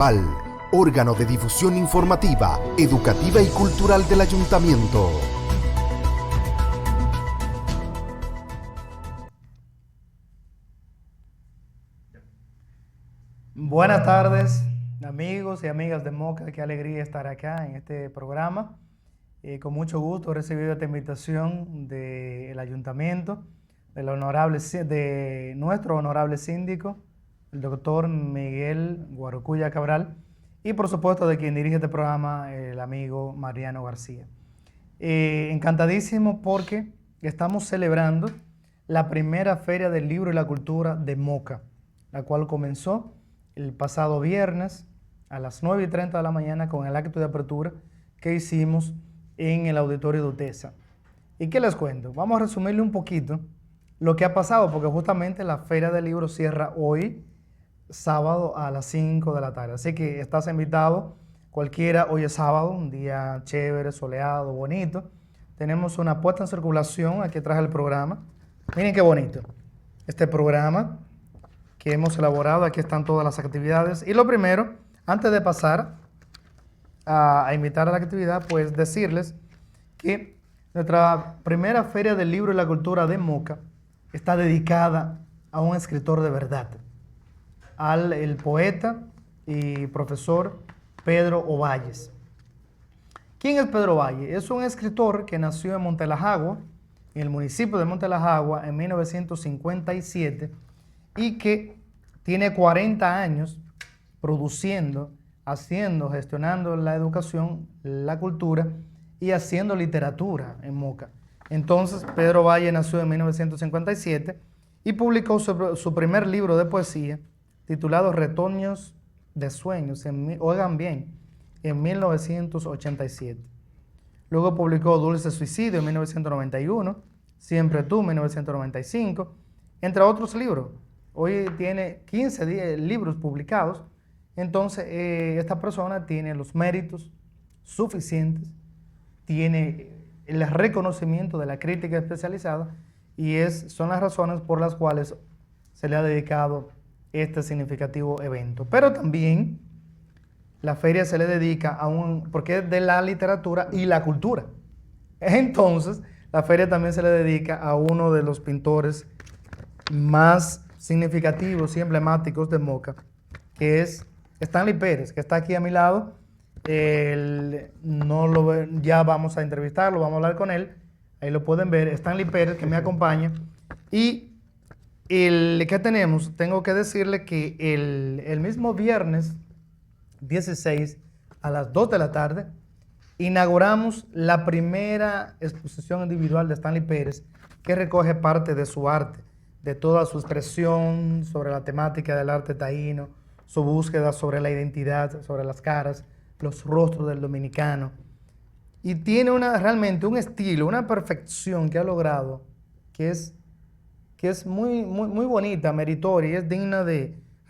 PAL, órgano de difusión informativa, educativa y cultural del Ayuntamiento. Buenas tardes, amigos y amigas de Moca. Qué alegría estar acá en este programa. Con mucho gusto he recibido esta invitación del Ayuntamiento, de nuestro honorable síndico, el doctor Miguel Guarocuya Cabral, y por supuesto de quien dirige este programa, el amigo Mariano García. Encantadísimo porque estamos celebrando la primera Feria del Libro y la Cultura de Moca, la cual comenzó el pasado viernes a las 9:30 de la mañana con el acto de apertura que hicimos en el auditorio de UTESA. ¿Y qué les cuento? Vamos a resumirle un poquito lo que ha pasado, porque justamente la Feria del Libro cierra hoy, sábado a las 5 de la tarde. Así que estás invitado, cualquiera. Hoy es sábado, un día chévere, soleado, bonito. Tenemos una puesta en circulación, aquí traje el programa. Miren qué bonito este programa que hemos elaborado. Aquí están todas las actividades. Y lo primero, antes de pasar a invitar a la actividad, pues decirles que nuestra primera Feria del Libro y la Cultura de Moca está dedicada a un escritor de verdad, el poeta y profesor Pedro Ovalles. ¿Quién es Pedro Ovalles? Es un escritor que nació en Montelajagua, en el municipio de Montelajagua, en 1957, y que tiene 40 años produciendo, haciendo, gestionando la educación, la cultura y haciendo literatura en Moca. Entonces, Pedro Ovalles nació en 1957 y publicó su primer libro de poesía titulado Retoños de Sueños, oigan bien, en 1987. Luego publicó Dulce Suicidio en 1991, Siempre tú en 1995, entre otros libros. Hoy tiene 15 libros publicados. Entonces, esta persona tiene los méritos suficientes, tiene el reconocimiento de la crítica especializada y son las razones por las cuales se le ha dedicado este significativo evento. Pero también la feria se le dedica porque es de la literatura y la cultura. Entonces, la feria también se le dedica a uno de los pintores más significativos y emblemáticos de Moca, que es Stanley Pérez, que está aquí a mi lado. Ya vamos a entrevistarlo, vamos a hablar con él. Ahí lo pueden ver, Stanley Pérez, que me acompaña. Y ¿qué tenemos? Tengo que decirle que el mismo viernes 16 a las 2 de la tarde inauguramos la primera exposición individual de Stanley Pérez, que recoge parte de su arte, de toda su expresión sobre la temática del arte taíno, su búsqueda sobre la identidad, sobre las caras, los rostros del dominicano. Y tiene realmente un estilo, una perfección que ha logrado, que es muy, muy, muy bonita, meritoria, y es digna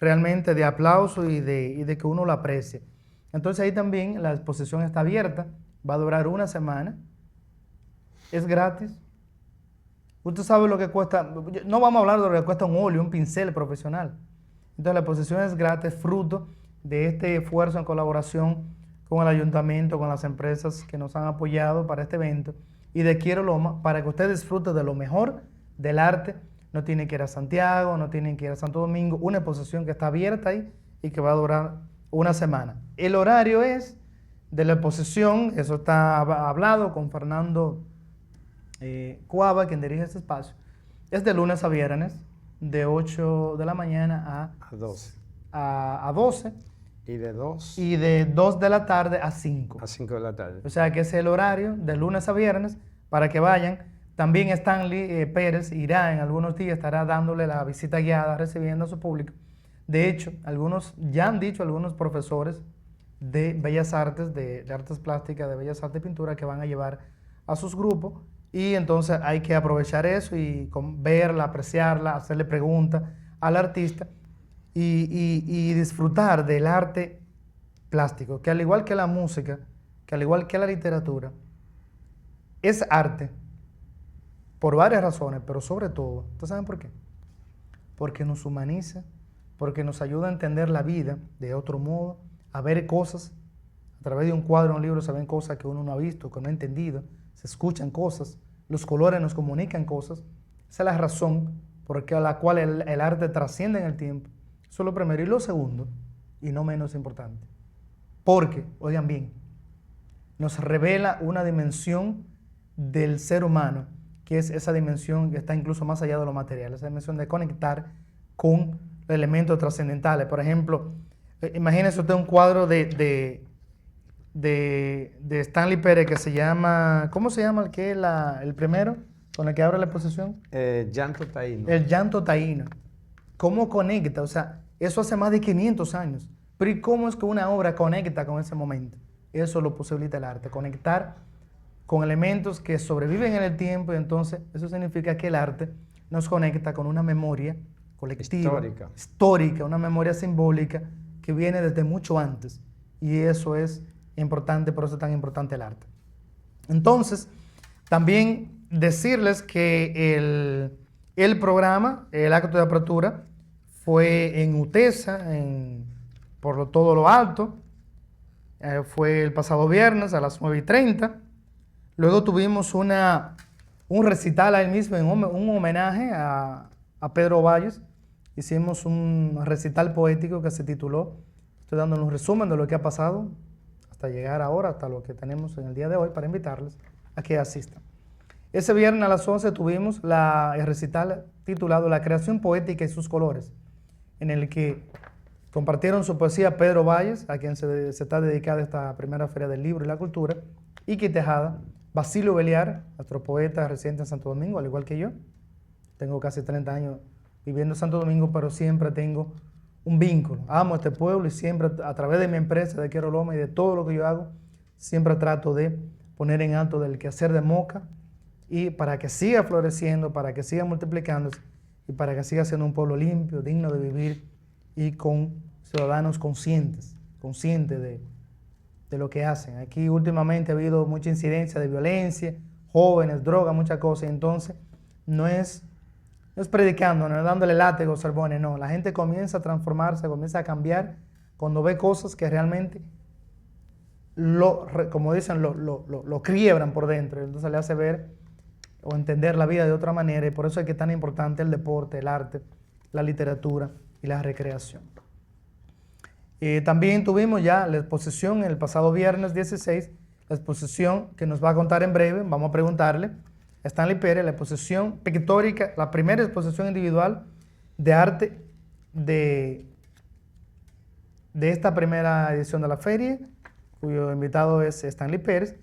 realmente de aplauso y de que uno la aprecie. Entonces ahí también la exposición está abierta, va a durar una semana, es gratis. Usted sabe lo que cuesta, no vamos a hablar de lo que cuesta un óleo, un pincel profesional. Entonces la exposición es gratis, fruto de este esfuerzo en colaboración con el ayuntamiento, con las empresas que nos han apoyado para este evento, y de Quiero Loma, para que usted disfrute de lo mejor del arte. No tiene que ir a Santiago, no tiene que ir a Santo Domingo, una exposición que está abierta ahí y que va a durar una semana. El horario es de la exposición, eso está hablado con Fernando Cuava, quien dirige este espacio, es de lunes a viernes, de 8 de la mañana a 12. A 12. Y de 2. Y de 2 de la tarde a 5. A 5 de la tarde. O sea que es el horario de lunes a viernes para que vayan. También Stanley Pérez irá en algunos días, estará dándole la visita guiada, recibiendo a su público. De hecho, ya han dicho algunos profesores de Bellas Artes, de Artes Plásticas, de Bellas Artes y Pintura, que van a llevar a sus grupos. Y entonces hay que aprovechar eso y verla, apreciarla, hacerle preguntas al artista y disfrutar del arte plástico, que al igual que la música, que al igual que la literatura, es arte por varias razones, pero sobre todo, ¿ustedes saben por qué? Porque nos humaniza, porque nos ayuda a entender la vida de otro modo, a ver cosas. A través de un cuadro, un libro, se ven cosas que uno no ha visto, que no ha entendido. Se escuchan cosas. Los colores nos comunican cosas. Esa es la razón por la cual el arte trasciende en el tiempo. Eso es lo primero. Y lo segundo, y no menos importante, porque, oigan bien, nos revela una dimensión del ser humano, que es esa dimensión que está incluso más allá de lo material, esa dimensión de conectar con los elementos trascendentales. Por ejemplo, imagínese usted un cuadro de Stanley Pérez que se llama, ¿cómo se llama el que es el primero con el que abre la exposición? Llanto Taíno. El llanto taíno. ¿Cómo conecta? O sea, eso hace más de 500 años. Pero ¿y cómo es que una obra conecta con ese momento? Eso lo posibilita el arte, conectar con elementos que sobreviven en el tiempo, y entonces eso significa que el arte nos conecta con una memoria colectiva, histórica, una memoria simbólica que viene desde mucho antes. Y eso es importante, por eso es tan importante el arte. Entonces, también decirles que el programa, el acto de apertura, fue en UTESA, por todo lo alto. Fue el pasado viernes a las 9:30. Luego tuvimos un recital ahí mismo, un homenaje a Pedro Valles. Hicimos un recital poético que se tituló, estoy dando un resumen de lo que ha pasado hasta llegar ahora, hasta lo que tenemos en el día de hoy, para invitarles a que asistan. Ese viernes a las 11 tuvimos el recital titulado La creación poética y sus colores, en el que compartieron su poesía Pedro Valles, a quien se está dedicada esta primera Feria del Libro y la Cultura, Iqui Tejada, Basilio Beliar, nuestro poeta residente en Santo Domingo, al igual que yo. Tengo casi 30 años viviendo en Santo Domingo, pero siempre tengo un vínculo. Amo este pueblo y siempre, a través de mi empresa de Quiero Loma y de todo lo que yo hago, siempre trato de poner en alto del quehacer de Moca, y para que siga floreciendo, para que siga multiplicándose y para que siga siendo un pueblo limpio, digno de vivir y con ciudadanos conscientes de lo que hacen. Aquí últimamente ha habido mucha incidencia de violencia, jóvenes, drogas, muchas cosas. Entonces, no es predicando, no es dándole látigos, sermones, no. La gente comienza a transformarse, comienza a cambiar cuando ve cosas que realmente como dicen, lo quiebran por dentro. Entonces le hace ver o entender la vida de otra manera, y por eso es que es tan importante el deporte, el arte, la literatura y la recreación. También tuvimos ya la exposición el pasado viernes 16, la exposición que nos va a contar en breve, vamos a preguntarle a Stanley Pérez, la exposición pictórica, la primera exposición individual de arte de esta primera edición de la feria, cuyo invitado es Stanley Pérez,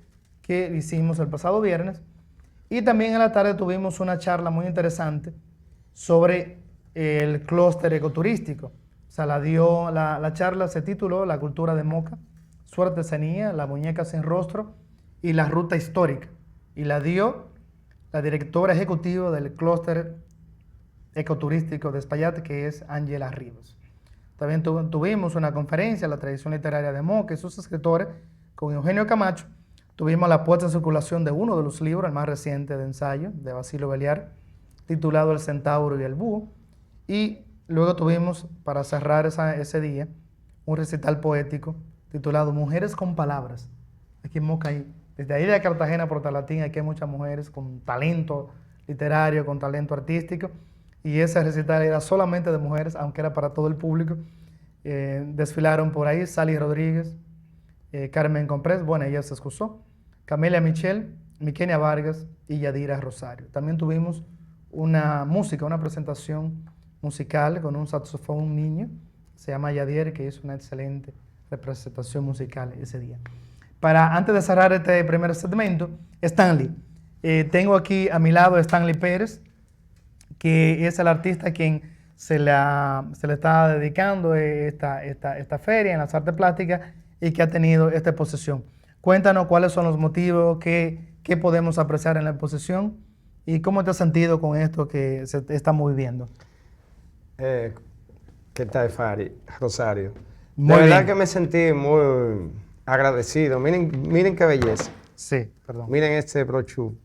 que hicimos el pasado viernes. Y también en la tarde tuvimos una charla muy interesante sobre el clúster ecoturístico. O sea, la charla se tituló La cultura de Moca, su artesanía, la muñeca sin rostro y la ruta histórica. Y la dio la directora ejecutiva del clúster ecoturístico de Espaillat, que es Ángela Rivas. También tuvimos una conferencia, La tradición literaria de Moca y sus escritores, con Eugenio Camacho. Tuvimos la puesta en circulación de uno de los libros, el más reciente de ensayo, de Basilio Beliar, titulado El centauro y el búho. Y luego tuvimos, para cerrar ese día, un recital poético titulado Mujeres con Palabras. Aquí en Moca, desde ahí de Cartagena, Portalatín, aquí hay muchas mujeres con talento literario, con talento artístico. Y ese recital era solamente de mujeres, aunque era para todo el público. Desfilaron por ahí Sally Rodríguez, Carmen Comprés, bueno, ella se excusó, Camelia Michel, Miquenia Vargas y Yadira Rosario. También tuvimos una presentación musical con un saxofón, un niño, se llama Yadier, que hizo una excelente representación musical ese día. Antes de cerrar este primer segmento, Stanley, tengo aquí a mi lado a Stanley Pérez, que es el artista a quien se le está dedicando esta feria en las artes plásticas y que ha tenido esta exposición. Cuéntanos cuáles son los motivos, qué podemos apreciar en la exposición y cómo te has sentido con esto que estamos viviendo. ¿Qué tal, Fari? Rosario. Muy de verdad bien. que me sentí muy agradecido. Miren qué belleza. Sí, perdón. Miren este brochure.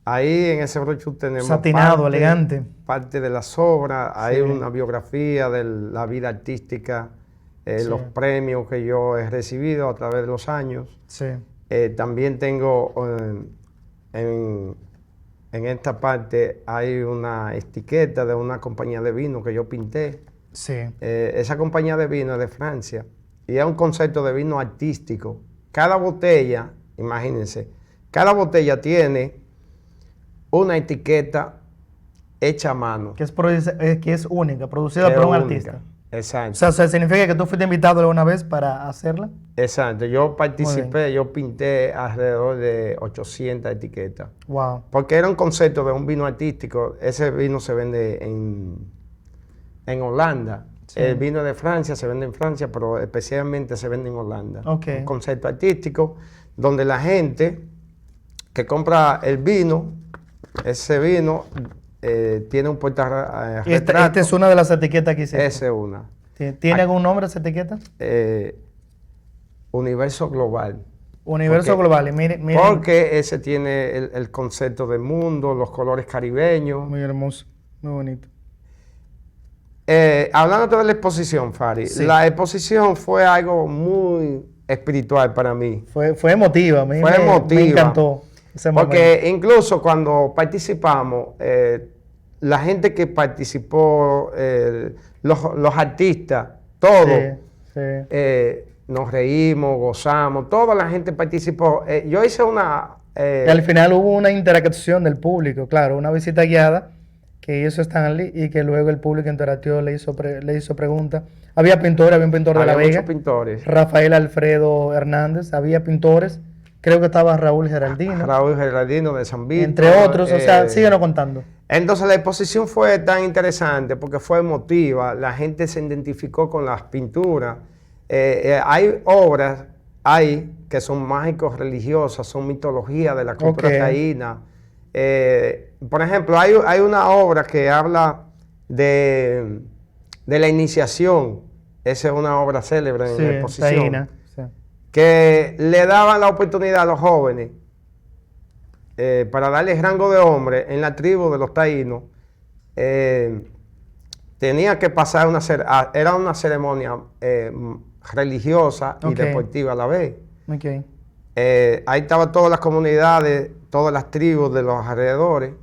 Ahí en ese brochure tenemos Satinado, elegante. parte de las obras. Hay Sí. una biografía de la vida artística Sí. los premios que yo he recibido a través de los años. Sí. También tengo en esta parte hay una etiqueta de una compañía de vino que yo pinté. Sí. Esa compañía de vino es de Francia y es un concepto de vino artístico. Cada botella, imagínense, cada botella tiene una etiqueta hecha a mano. Que es única, producida por un artista. Exacto. O sea, significa que tú fuiste invitado alguna vez para hacerla. Exacto. Yo participé, yo pinté alrededor de 800 etiquetas. Wow. Porque era un concepto de un vino artístico. Ese vino se vende en Holanda. Sí. El vino de Francia se vende en Francia, pero especialmente se vende en Holanda. Ok. Un concepto artístico donde la gente que compra el vino, ese vino tiene un portarretrato. Esta es una de las etiquetas que hiciste. Esa es una. ¿Tiene algún nombre esa etiqueta? Universo global. Universo global. Y miren, Porque ese tiene el concepto del mundo, los colores caribeños. muy hermoso, muy bonito. Hablando de la exposición, Fari, Sí. la exposición fue algo muy espiritual para mí. Fue emotiva. Fue Me emotiva. encantó ese momento. Porque incluso cuando participamos, la gente que participó, los artistas, todos, Sí, sí. nos reímos, gozamos, toda la gente participó. Yo hice una... Y al final hubo una interacción del público, claro, una visita guiada que hizo Stanley y que luego el público interactuó, le hizo preguntas. Había un pintor de La había Vega, muchos pintores. Rafael Alfredo Hernández, había pintores, creo que estaba Raúl Geraldino, Raúl Geraldino de San Vito. entre otros, o sea, síguenos contando. Entonces la exposición fue tan interesante porque fue emotiva, la gente se identificó con las pinturas. Hay obras que son mágicos religiosas, son mitología de la cultura Ok. taína. Por ejemplo, hay una obra que habla de la iniciación. Esa es una obra célebre en Sí, la exposición. taína, sí. Que le daban la oportunidad a los jóvenes para darles rango de hombre en la tribu de los taínos. Tenía que pasar era una ceremonia religiosa y Ok. deportiva a la vez. Ok. Ahí estaban todas las comunidades, todas las tribus de los alrededores.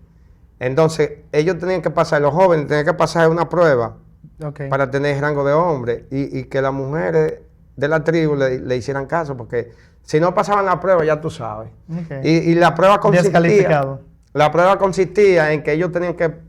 Entonces, ellos tenían que pasar, los jóvenes tenían que pasar una prueba Ok. para tener rango de hombre y que las mujeres de la tribu le hicieran caso, porque si no pasaban la prueba, ya tú sabes. Ok. Y la prueba Descalificado. consistía en que ellos tenían que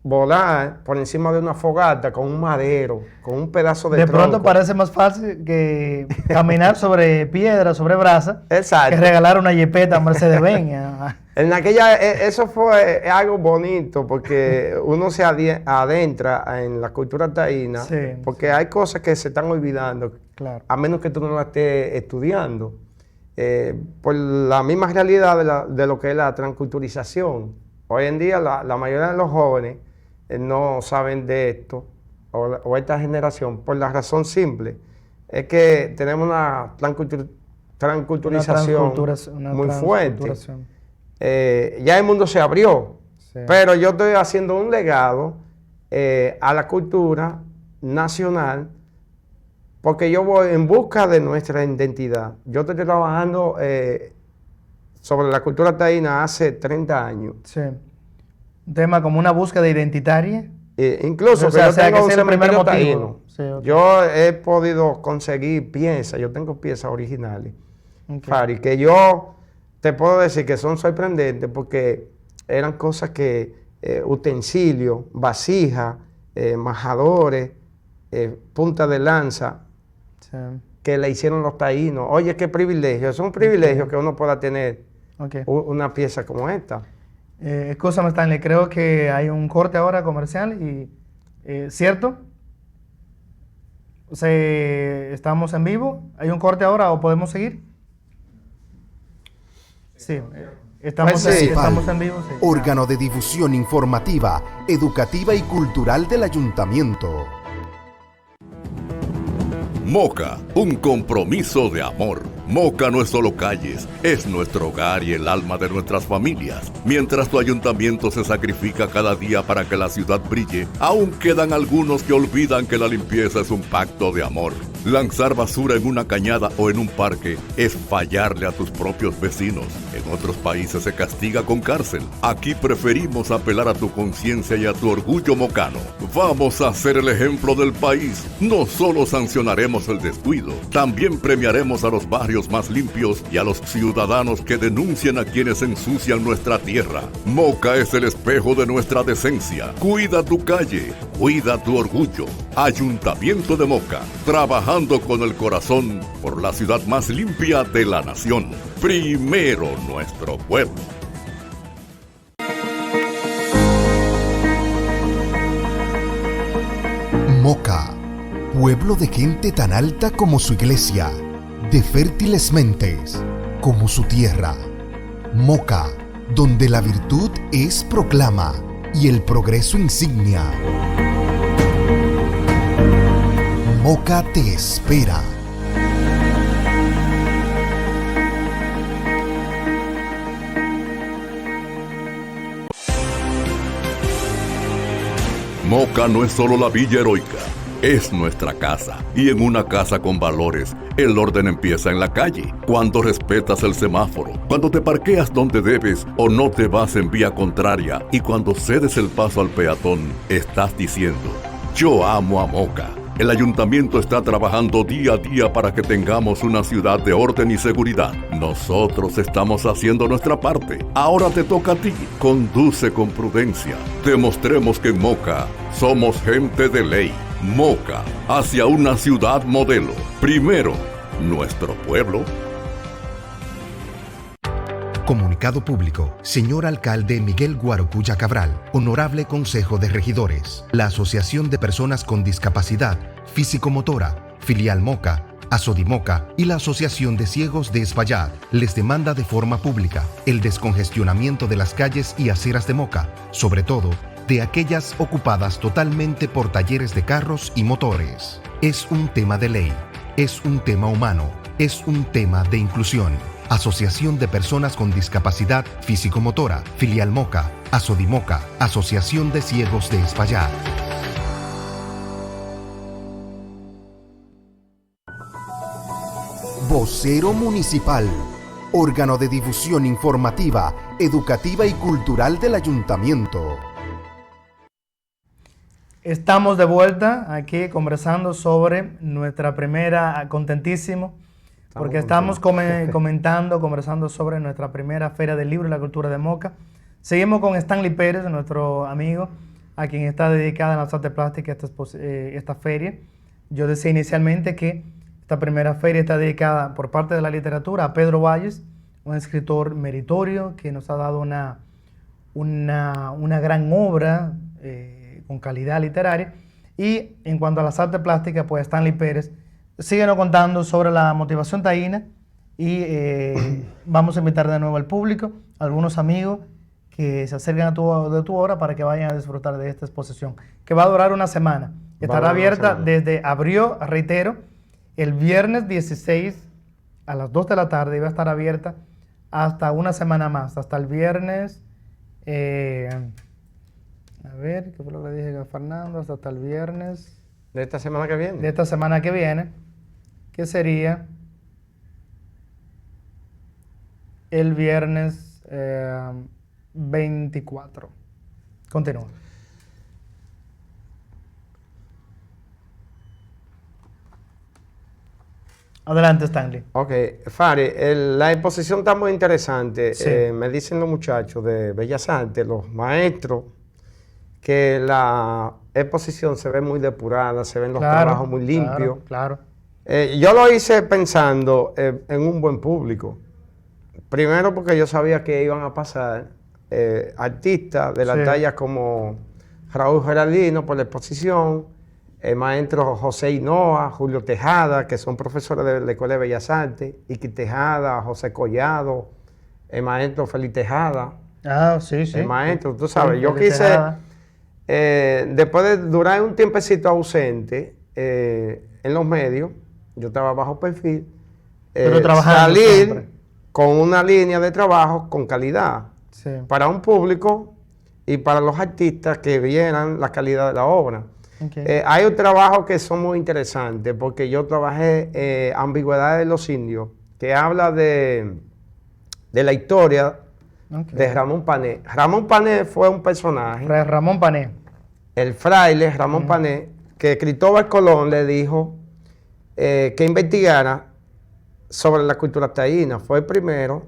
volar por encima de una fogata con un madero, con un pedazo de De tronco. pronto parece más fácil que caminar sobre piedra, sobre brasa, Exacto. que regalar una jipeta a Mercedes-Benz. Ajá. En aquella, eso fue algo bonito porque uno se adentra en la cultura taína, Sí, porque hay cosas que se están olvidando, Claro. a menos que tú no la estés estudiando, por la misma realidad de lo que es la transculturización. Hoy en día la mayoría de los jóvenes no saben de esto, o esta generación, por la razón simple, es que tenemos una transculturización Una muy fuerte. transculturación. Ya el mundo se abrió, Sí. pero yo estoy haciendo un legado a la cultura nacional porque yo voy en busca de nuestra identidad. Yo estoy trabajando sobre la cultura taína hace 30 años. Sí. Un tema como una búsqueda identitaria. Incluso O sea, que yo tengo que un ese es el primer cementerio motivo. taíno. Sí, ok. Yo he podido conseguir piezas, yo tengo piezas originales. Ok. Fari, que yo te puedo decir que son sorprendentes porque eran cosas que, utensilios, vasijas, majadores, punta de lanza, Sí. que le hicieron los taínos. Oye, qué privilegio, es un privilegio que uno pueda tener Ok. una pieza como esta. Escúchame, Stanley, creo que hay un corte ahora comercial y, ¿cierto? O sea, ¿estamos en vivo? ¿Hay un corte ahora o podemos seguir? Sí, estamos, Pues sí. estamos en vivo, sí. Órgano de difusión informativa, educativa y cultural del ayuntamiento. Moca, un compromiso de amor. Moca no es solo calles, es nuestro hogar y el alma de nuestras familias. Mientras tu ayuntamiento se sacrifica cada día para que la ciudad brille, aún quedan algunos que olvidan que la limpieza es un pacto de amor. Lanzar basura en una cañada o en un parque es fallarle a tus propios vecinos. En otros países se castiga con cárcel. Aquí preferimos apelar a tu conciencia y a tu orgullo mocano. Vamos a ser el ejemplo del país. No solo sancionaremos el descuido, también premiaremos a los barrios más limpios y a los ciudadanos que denuncien a quienes ensucian nuestra tierra. Moca es el espejo de nuestra decencia. Cuida tu calle, cuida tu orgullo. Ayuntamiento de Moca, trabajando con el corazón por la ciudad más limpia de la nación. Primero nuestro pueblo. Moca, pueblo de gente tan alta como su iglesia, de fértiles mentes como su tierra. Moca, donde la virtud es proclama y el progreso insignia. Moca te espera. Moca no es solo la villa heroica, es nuestra casa. Y en una casa con valores, el orden empieza en la calle. Cuando respetas el semáforo, cuando te parqueas donde debes o no te vas en vía contraria, y cuando cedes el paso al peatón, estás diciendo: yo amo a Moca. El ayuntamiento está trabajando día a día para que tengamos una ciudad de orden y seguridad. Nosotros estamos haciendo nuestra parte. Ahora te toca a ti. Conduce con prudencia. Demostremos que en Moca somos gente de ley. Moca, hacia una ciudad modelo. Primero, nuestro pueblo. Comunicado público. Señor Alcalde Miguel Guarocuya Cabral, Honorable Consejo de Regidores, la Asociación de Personas con Discapacidad Físico-Motora, Filial Moca, Asodimoca y la Asociación de Ciegos de Espaillat les demanda de forma pública el descongestionamiento de las calles y aceras de Moca, sobre todo de aquellas ocupadas totalmente por talleres de carros y motores. Es un tema de ley, es un tema humano, es un tema de inclusión. Asociación de Personas con Discapacidad Físico-Motora, Filial Moca, Asodimoca, Asociación de Ciegos de Espaillat. Vocero Municipal, órgano de difusión informativa, educativa y cultural del Ayuntamiento. Estamos de vuelta aquí conversando sobre nuestra primera, contentísimo, porque estamos conversando sobre nuestra primera Feria del Libro y la Cultura de Moca. Seguimos con Stanley Pérez, nuestro amigo, a quien está dedicada en las artes plásticas esta feria. Yo decía inicialmente que esta primera feria está dedicada por parte de la literatura a Pedro Valles, un escritor meritorio que nos ha dado una gran obra con calidad literaria. Y en cuanto a las artes plásticas, pues Stanley Pérez síguenos contando sobre la motivación taína y vamos a invitar de nuevo al público, a algunos amigos que se acerquen de tu hora para que vayan a disfrutar de esta exposición, que va a durar una semana. Estará abierta abrió, reitero, el viernes 16 a las 2 de la tarde y va a estar abierta hasta una semana más, hasta el viernes, a ver, ¿qué fue lo que dije a Fernando? Hasta el viernes... ¿De esta semana que viene? De esta semana que viene, que sería el viernes 24. Continúa. Adelante, Stanley. Ok, Fari, la exposición está muy interesante. Sí. Me dicen los muchachos de Bellas Artes, los maestros, que la exposición se ve muy depurada, se ven los trabajos muy limpios. Claro. Yo lo hice pensando en un buen público. Primero porque yo sabía que iban a pasar artistas de la talla como Raúl Geraldino por la exposición, el maestro José Hinoa, Julio Tejada, que son profesores de la Escuela de Bellas Artes, Iki Tejada, José Collado, el maestro Félix Tejada. Ah, sí. El maestro, tú sabes, Sí, yo quise, después de durar un tiempecito ausente en los medios, yo estaba bajo perfil, Pero trabajando salir siempre con una línea de trabajo con calidad Sí. para un público y para los artistas que vieran la calidad de la obra. Ok. Hay un trabajo que son muy interesantes, porque yo trabajé Ambigüedad de los Indios, que habla de la historia Ok. de Ramón Pané. Ramón Pané fue un personaje, Fray Ramón Pané. el fraile Ramón Pané, que Cristóbal Colón le dijo que investigara sobre la cultura taína. Fue el primero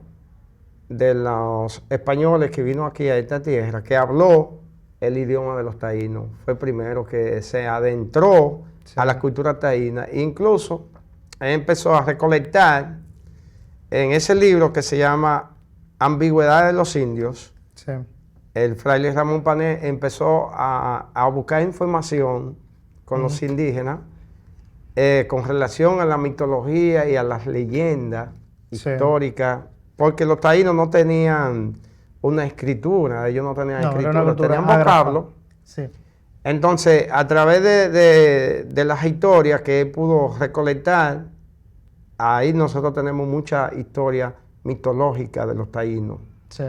de los españoles que vino aquí a esta tierra, que habló el idioma de los taínos. Fue el primero que se adentró a la cultura taína. Incluso empezó a recolectar en ese libro que se llama Ambigüedad de los Indios. Sí. El fraile Ramón Pané empezó a buscar información con los indígenas con relación a la mitología y a las leyendas Sí. históricas, porque los taínos no tenían una escritura, ellos no tenían No, era una escritura, cultura tenían ágrafa. vocablo. Sí. Entonces, a través de las historias que él pudo recolectar, ahí nosotros tenemos mucha historia mitológica de los taínos. Sí.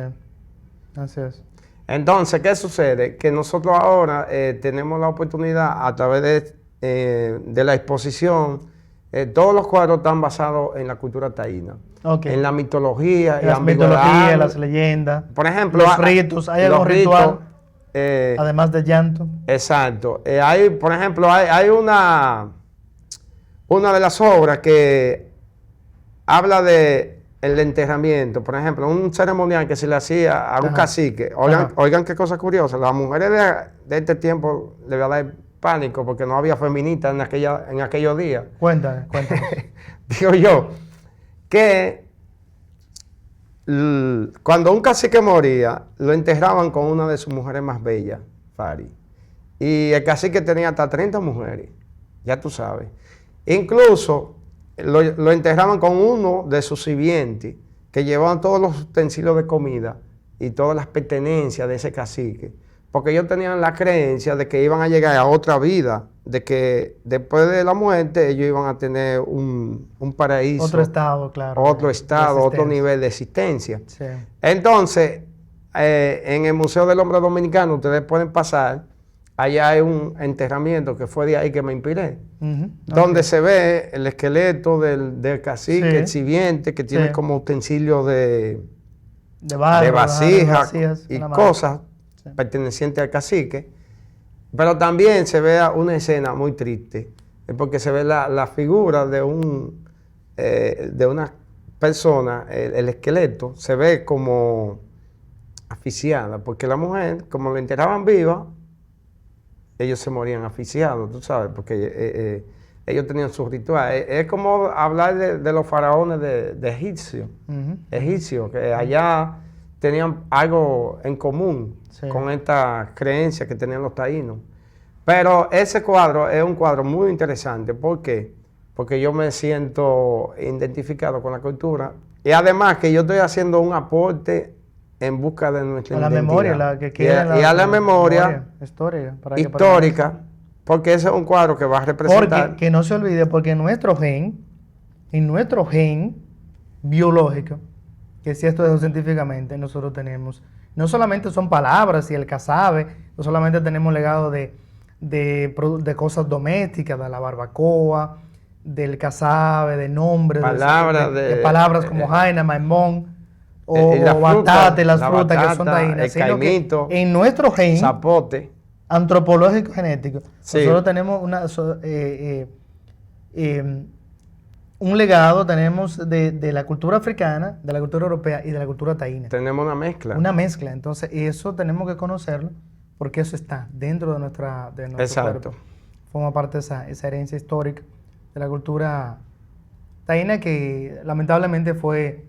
Así es. Entonces, ¿qué sucede? Que nosotros ahora tenemos la oportunidad a través de la exposición, todos los cuadros están basados en la cultura taína, Ok. en la mitología, en Las mitologías, las leyendas. Por ejemplo, los ritos. ¿Hay los algún ritual? ritos, Además de llanto. exacto. Hay, por ejemplo, hay una de las obras que habla de el enterramiento. Por ejemplo, un ceremonial que se le hacía a un Ajá. cacique. Ajá. Oigan qué cosa curiosa. Las mujeres de este tiempo le va a dar pánico porque no había feministas en aquellos días. Cuéntame, cuéntame. Digo yo, que cuando un cacique moría, lo enterraban con una de sus mujeres más bellas, Fari. Y el cacique tenía hasta 30 mujeres, ya tú sabes. Incluso lo enterraban con uno de sus sirvientes, que llevaban todos los utensilios de comida y todas las pertenencias de ese cacique. Porque ellos tenían la creencia de que iban a llegar a otra vida, de que después de la muerte ellos iban a tener un paraíso. Otro estado, claro. Otro de estado, otro existencia. nivel de existencia. Sí. Entonces, en el Museo del Hombre Dominicano, ustedes pueden pasar, allá hay un enterramiento que fue de ahí que me inspiré, Ujú. donde Ok. se ve el esqueleto del cacique, Sí. el sirviente, que tiene Sí. como utensilios de barro, vasijas y una cosas Sí. pertenecientes al cacique. Pero también se ve una escena muy triste, porque se ve la figura de una persona, el esqueleto, se ve como asfixiada, porque la mujer, como la enterraban viva, ellos se morían asfixiados, tú sabes, porque ellos tenían su ritual. Es como hablar de los faraones de Ujú. egipcios, que allá tenían algo en común Sí. con esta creencia que tenían los taínos. Pero ese cuadro es un cuadro muy interesante. ¿Por qué? Porque yo me siento identificado con la cultura y además que yo estoy haciendo un aporte en busca de nuestra A la identidad. memoria, la que queda. Y a la memoria histórica. Para que histórica, porque ese es un cuadro que va a representar. Porque, que no se olvide, porque en nuestro gen biológico, que si esto es científicamente, nosotros tenemos, no solamente son palabras y el casabe, no solamente tenemos legado de cosas domésticas, de la barbacoa, del casabe, de nombres, Palabras de palabras como jaina, maimón, o y la fruta, batate, las la frutas que son batata, taínas, el sino que caimito, en nuestro gen zapote. antropológico genético, Sí. nosotros tenemos un legado, tenemos de la cultura africana, de la cultura europea y de la cultura taína. Tenemos una mezcla. Una mezcla. Entonces, eso tenemos que conocerlo porque eso está dentro de nuestro Exacto. cuerpo. Forma parte de esa herencia histórica de la cultura taína que lamentablemente fue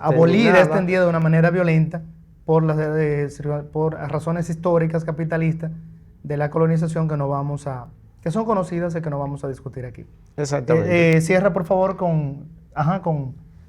abolida, extendida de una manera violenta por razones históricas capitalistas de la colonización que son conocidas y que no vamos a discutir aquí. Exactamente. Cierra por favor con la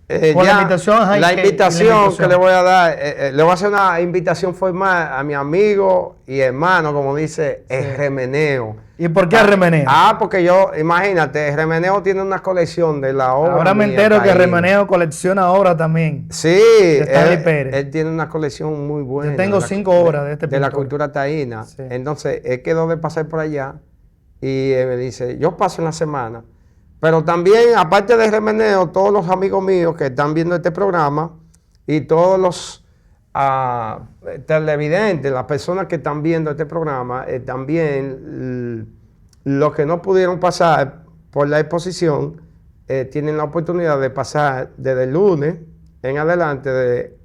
Ya, invitación. la invitación que le voy a dar, le voy a hacer una invitación formal a mi amigo y hermano, como dice, el Remeneo. ¿Y por qué Remeneo? Porque imagínate, el Remeneo tiene una colección de la obra. Ahora me mía, entero que taína. Remeneo colecciona obras también. Sí, Stanley Pérez. él tiene una colección muy buena. Yo tengo 5 obras de este de la pintor. cultura taína. Sí. Entonces, él quedó de pasar por allá Y me dice, yo paso en la semana. Pero también, aparte de remeneo, todos los amigos míos que están viendo este programa y todos los televidentes, las personas que están viendo este programa, también los que no pudieron pasar por la exposición, tienen la oportunidad de pasar desde el lunes en adelante, de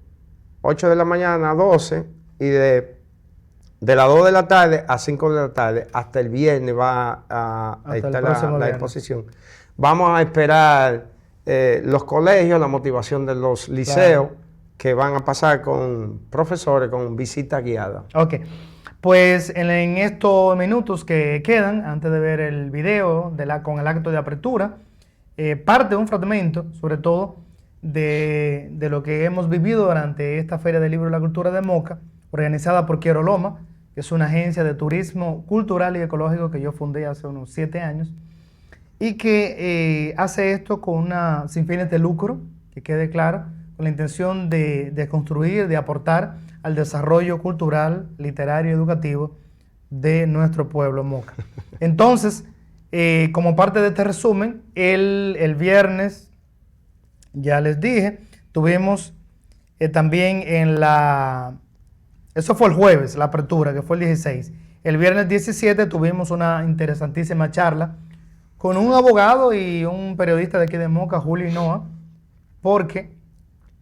8 de la mañana a 12 y de las 2 de la tarde a 5 de la tarde, hasta el viernes va a estar la exposición. Vamos a esperar los colegios, la motivación de los liceos, claro, que van a pasar con profesores, con visita guiada. Ok, pues en estos minutos que quedan, antes de ver el video con el acto de apertura, parte de un fragmento, sobre todo, de lo que hemos vivido durante esta Feria del Libro y la Cultura de Moca, organizada por Quiero Loma, que es una agencia de turismo cultural y ecológico que yo fundé hace unos 7 años, y que hace esto sin fines de lucro, que quede claro, con la intención de construir, de aportar al desarrollo cultural, literario y educativo de nuestro pueblo Moca. Entonces, como parte de este resumen, el viernes, ya les dije, tuvimos también eso fue el jueves, la apertura, que fue el 16. El viernes 17 tuvimos una interesantísima charla con un abogado y un periodista de aquí de Moca, Julio Hinoa, porque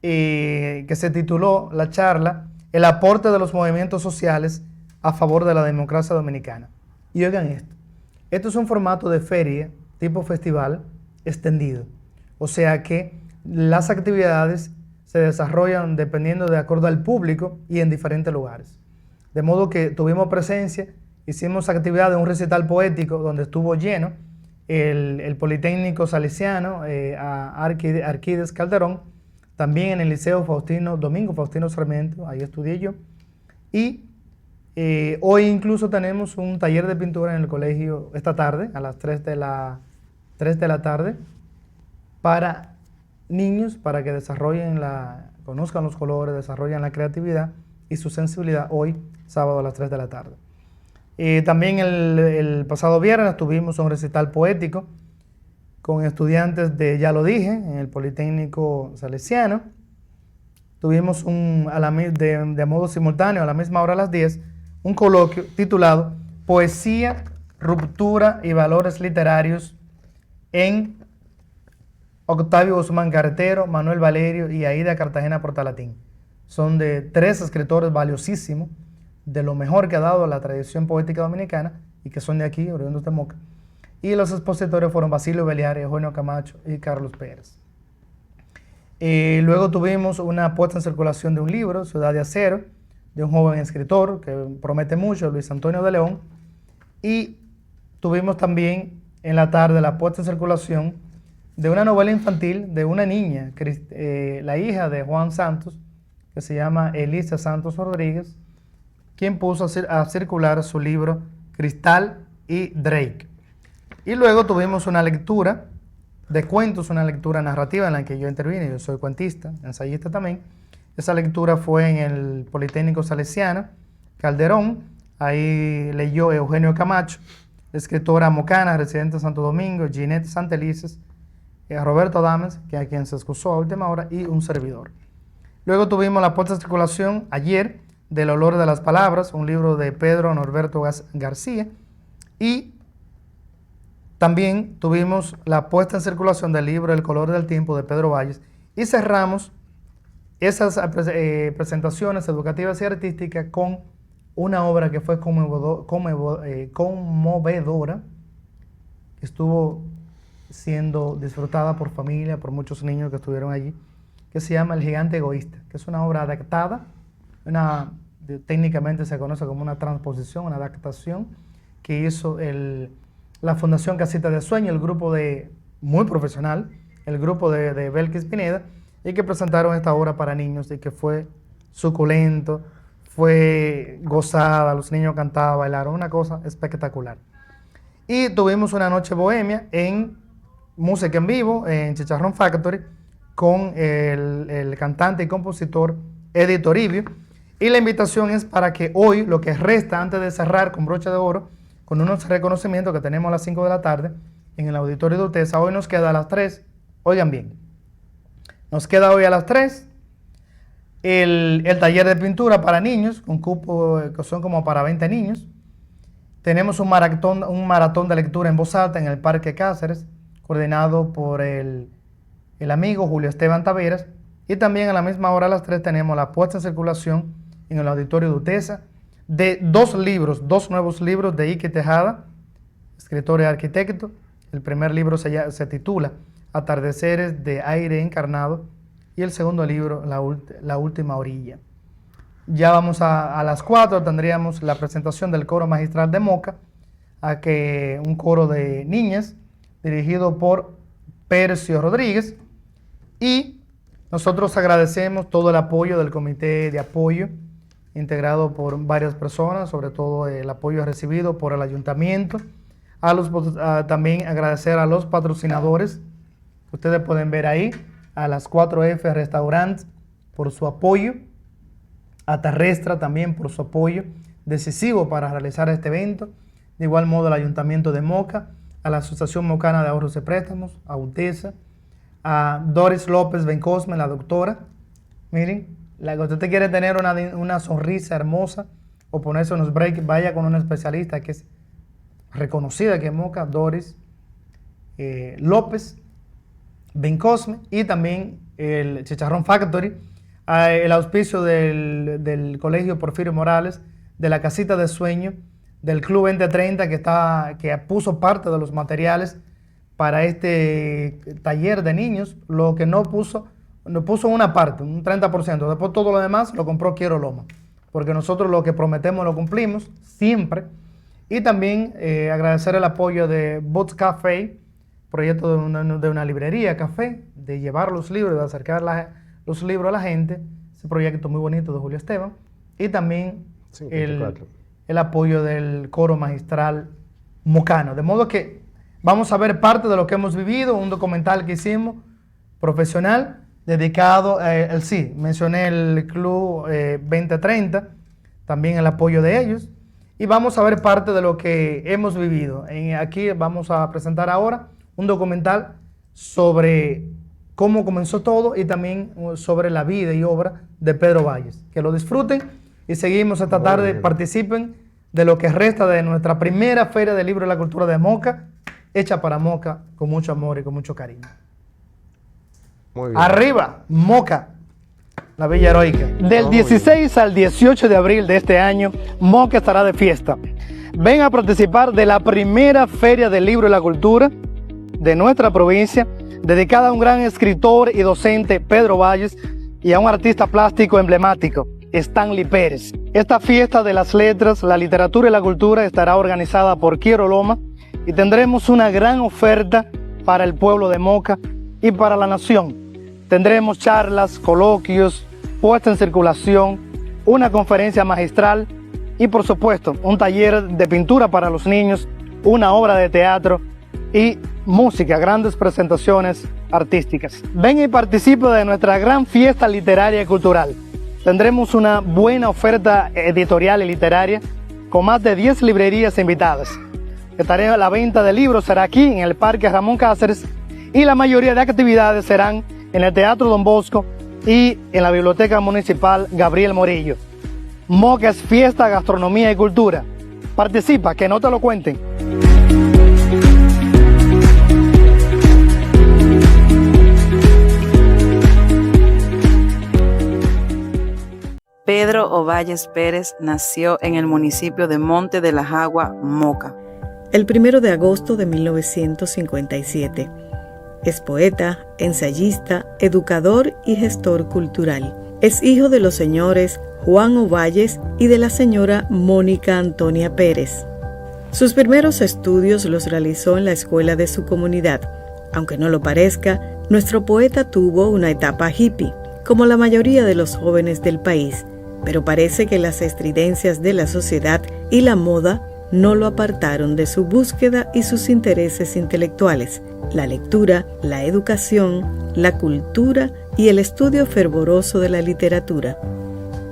que se tituló la charla El aporte de los movimientos sociales a favor de la democracia dominicana. Y oigan esto es un formato de feria tipo festival extendido, o sea que las actividades se desarrollan dependiendo de acuerdo al público y en diferentes lugares. De modo que tuvimos presencia, hicimos actividad de un recital poético donde estuvo lleno el Politécnico Salesiano, Arquímedes Calderón, también en el Liceo Domingo Faustino Sarmiento, ahí estudié yo, y hoy incluso tenemos un taller de pintura en el colegio esta tarde, a las 3 de la tarde, para niños, para que conozcan los colores, desarrollen la creatividad y su sensibilidad hoy, sábado a las 3 de la tarde. También el pasado viernes tuvimos un recital poético con estudiantes ya lo dije, en el Politécnico Salesiano. Tuvimos de modo simultáneo, a la misma hora a las 10, un coloquio titulado Poesía, Ruptura y Valores Literarios en Octavio Guzmán Carretero, Manuel Valerio y Aida Cartagena Portalatín. Son de 3 escritores valiosísimos, de lo mejor que ha dado la tradición poética dominicana y que son de aquí, oriundos de Moca. Y los expositores fueron Basilio Beliar, Eugenio Camacho y Carlos Pérez. Luego tuvimos una puesta en circulación de un libro, Ciudad de Acero, de un joven escritor que promete mucho, Luis Antonio de León. Y tuvimos también en la tarde la puesta en circulación de una novela infantil de una niña, la hija de Juan Santos, que se llama Elisa Santos Rodríguez, quien puso a circular su libro Cristal y Drake. Y luego tuvimos una lectura de cuentos, una lectura narrativa en la que yo intervine, yo soy cuentista, ensayista también. Esa lectura fue en el Politécnico Salesiano, Calderón, ahí leyó Eugenio Camacho, escritora mocana, residente de Santo Domingo, Ginette Santelices, Roberto Adames, que a quien se excusó a última hora, y un servidor. Luego tuvimos la puesta en circulación ayer del Olor de las Palabras, un libro de Pedro Norberto García, y también tuvimos la puesta en circulación del libro El Color del Tiempo de Pedro Valles, y cerramos esas presentaciones educativas y artísticas con una obra que fue conmovedora, que estuvo siendo disfrutada por familia, por muchos niños que estuvieron allí, que se llama El Gigante Egoísta, que es una obra adaptada, técnicamente se conoce como una transposición, una adaptación que hizo la Fundación Casita de Sueño, el grupo muy profesional, el grupo de Belkis Pineda, y que presentaron esta obra para niños y que fue suculento, fue gozada, los niños cantaban, bailaron, una cosa espectacular. Y tuvimos una noche bohemia en música en vivo, en Chicharrón Factory, con el cantante y compositor Eddie Toribio. Y la invitación es para que hoy, lo que resta antes de cerrar con broche de oro, con unos reconocimientos que tenemos a las 5 de la tarde en el auditorio de UTESA. Hoy nos queda a las 3, oigan bien, nos queda hoy a las 3 el taller de pintura para niños, con cupo que son como para 20 niños. Tenemos un maratón de lectura en voz alta en el Parque Cáceres, coordinado por el amigo Julio Esteban Taveras. Y también a la misma hora, a las 3, tenemos la puesta en circulación en el auditorio de UTESA de dos nuevos libros de Ike Tejada, escritor y arquitecto. El primer libro se titula Atardeceres de Aire Encarnado y el segundo libro, La Última Orilla. Ya vamos a las 4, tendríamos la presentación del coro magistral de Moca, un coro de niñas dirigido por Percio Rodríguez, y nosotros agradecemos todo el apoyo del comité de apoyo integrado por varias personas, sobre todo el apoyo recibido por el ayuntamiento. También agradecer a los patrocinadores, ustedes pueden ver ahí, a las 4F Restaurants por su apoyo, a Terrestra también por su apoyo decisivo para realizar este evento, de igual modo al Ayuntamiento de Moca, a la Asociación Mocana de Ahorros y Préstamos, a UTESA, a Doris López Bencosme, la doctora. Miren, la que usted quiere tener una sonrisa hermosa o ponerse unos breaks, vaya con una especialista que es reconocida aquí en Moca, Doris López Bencosme, y también el Chicharrón Factory, el auspicio del Colegio Porfirio Morales, de la Casita de Sueño, del Club 2030 que puso parte de los materiales para este taller de niños. Lo que no puso una parte, un 30%. Después todo lo demás lo compró Quiero Loma, porque nosotros lo que prometemos lo cumplimos siempre. Y también agradecer el apoyo de Boots Café, proyecto de una librería café, de llevar los libros, de acercar los libros a la gente. Ese proyecto muy bonito de Julio Esteban. Y también el apoyo del coro magistral mocano. De modo que vamos a ver parte de lo que hemos vivido, un documental que hicimos profesional dedicado, mencioné el Club 2030, también el apoyo de ellos. Y vamos a ver parte de lo que hemos vivido. Aquí vamos a presentar ahora un documental sobre cómo comenzó todo y también sobre la vida y obra de Pedro Valles. Que lo disfruten y seguimos esta tarde. Participen de lo que resta de nuestra primera Feria del Libro y la Cultura de Moca, hecha para Moca con mucho amor y con mucho cariño. Muy bien. Arriba, Moca, la Villa Heroica. Del 16 al 18 de abril de este año, Moca estará de fiesta. Ven a participar de la primera Feria del Libro y la Cultura de nuestra provincia, dedicada a un gran escritor y docente, Pedro Valles, y a un artista plástico emblemático, Stanley Pérez. Esta fiesta de las letras, la literatura y la cultura estará organizada por Quiero Loma y tendremos una gran oferta para el pueblo de Moca y para la nación. Tendremos charlas, coloquios, puesta en circulación, una conferencia magistral y, por supuesto, un taller de pintura para los niños, una obra de teatro y música, grandes presentaciones artísticas. Ven y participa de nuestra gran fiesta literaria y cultural. Tendremos una buena oferta editorial y literaria con más de 10 librerías invitadas. La venta de libros será aquí en el Parque Ramón Cáceres y la mayoría de actividades serán en el Teatro Don Bosco y en la Biblioteca Municipal Gabriel Morillo. Moca es fiesta, gastronomía y cultura. Participa, que no te lo cuenten. Pedro Ovalles Pérez nació en el municipio de Monte de la Jagua, Moca, el 1 de agosto de 1957. Es poeta, ensayista, educador y gestor cultural. Es hijo de los señores Juan Ovalles y de la señora Mónica Antonia Pérez. Sus primeros estudios los realizó en la escuela de su comunidad. Aunque no lo parezca, nuestro poeta tuvo una etapa hippie, como la mayoría de los jóvenes del país, pero parece que las estridencias de la sociedad y la moda no lo apartaron de su búsqueda y sus intereses intelectuales, la lectura, la educación, la cultura y el estudio fervoroso de la literatura.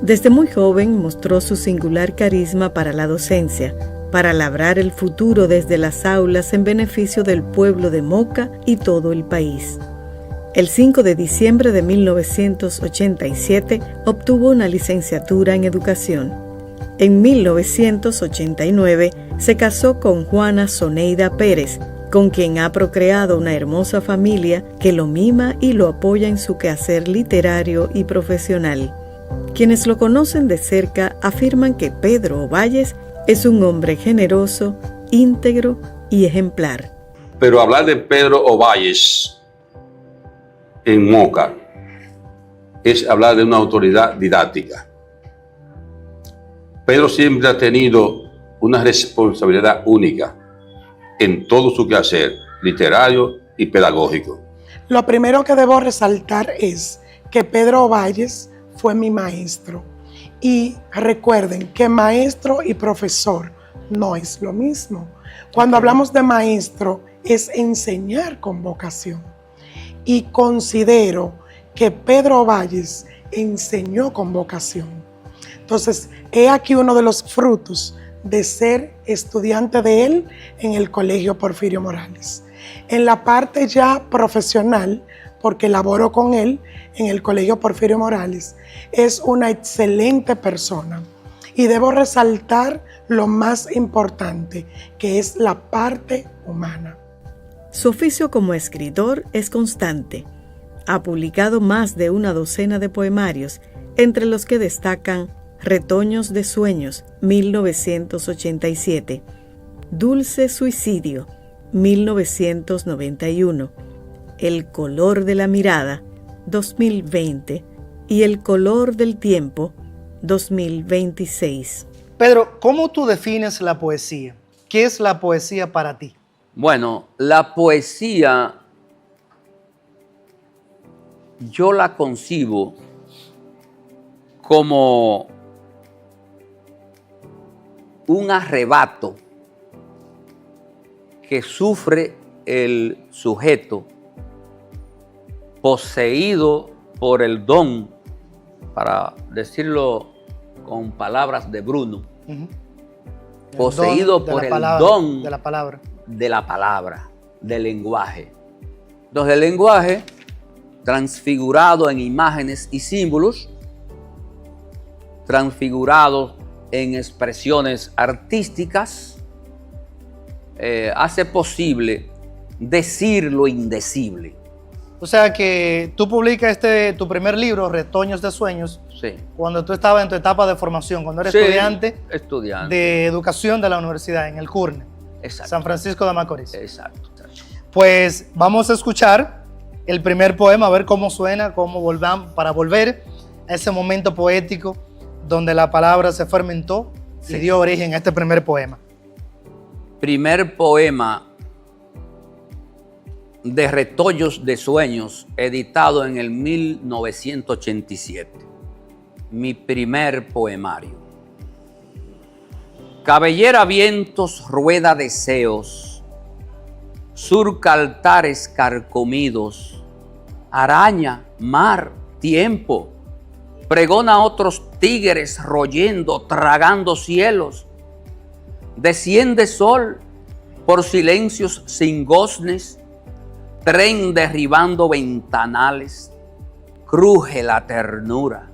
Desde muy joven mostró su singular carisma para la docencia, para labrar el futuro desde las aulas en beneficio del pueblo de Moca y todo el país. El 5 de diciembre de 1987 obtuvo una licenciatura en educación. En 1989 se casó con Juana Zoneida Pérez, con quien ha procreado una hermosa familia que lo mima y lo apoya en su quehacer literario y profesional. Quienes lo conocen de cerca afirman que Pedro Ovalles es un hombre generoso, íntegro y ejemplar. Pero hablar de Pedro Ovalles en Moca es hablar de una autoridad didáctica. Pedro siempre ha tenido una responsabilidad única en todo su quehacer literario y pedagógico. Lo primero que debo resaltar es que Pedro Ovalles fue mi maestro. Y recuerden que maestro y profesor no es lo mismo. Cuando hablamos de maestro es enseñar con vocación. Y considero que Pedro Ovalles enseñó con vocación. Entonces, he aquí uno de los frutos de ser estudiante de él en el Colegio Porfirio Morales. En la parte ya profesional, porque laboro con él en el Colegio Porfirio Morales, es una excelente persona. Y debo resaltar lo más importante, que es la parte humana. Su oficio como escritor es constante. Ha publicado más de una docena de poemarios, entre los que destacan Retoños de Sueños, 1987, Dulce Suicidio, 1991, El color de la mirada, 2020, y El color del tiempo, 2026. Pedro, ¿cómo tú defines la poesía? ¿Qué es la poesía para ti? Bueno, la poesía yo la concibo como un arrebato que sufre el sujeto poseído por el don, para decirlo con palabras de Bruno, poseído por el don de la palabra, del lenguaje. Entonces el lenguaje transfigurado en imágenes y símbolos, transfigurado en expresiones artísticas, hace posible decir lo indecible. O sea que tú publicas tu primer libro, Retoños de Sueños, Sí. cuando tú estabas en tu etapa de formación, cuando eres Sí, estudiante de educación de la universidad, en el CURNE, Exacto. San Francisco de Macorís. Exacto. Pues vamos a escuchar el primer poema, a ver cómo suena, para volver a ese momento poético donde la palabra se fermentó y dio origen a este primer poema. Primer poema de Retoños de Sueños, editado en el 1987. Mi primer poemario. Cabellera vientos, rueda deseos, surca altares carcomidos, araña, mar, tiempo, pregona otros tigres royendo, tragando cielos, desciende sol por silencios sin goznes, tren derribando ventanales, cruje la ternura.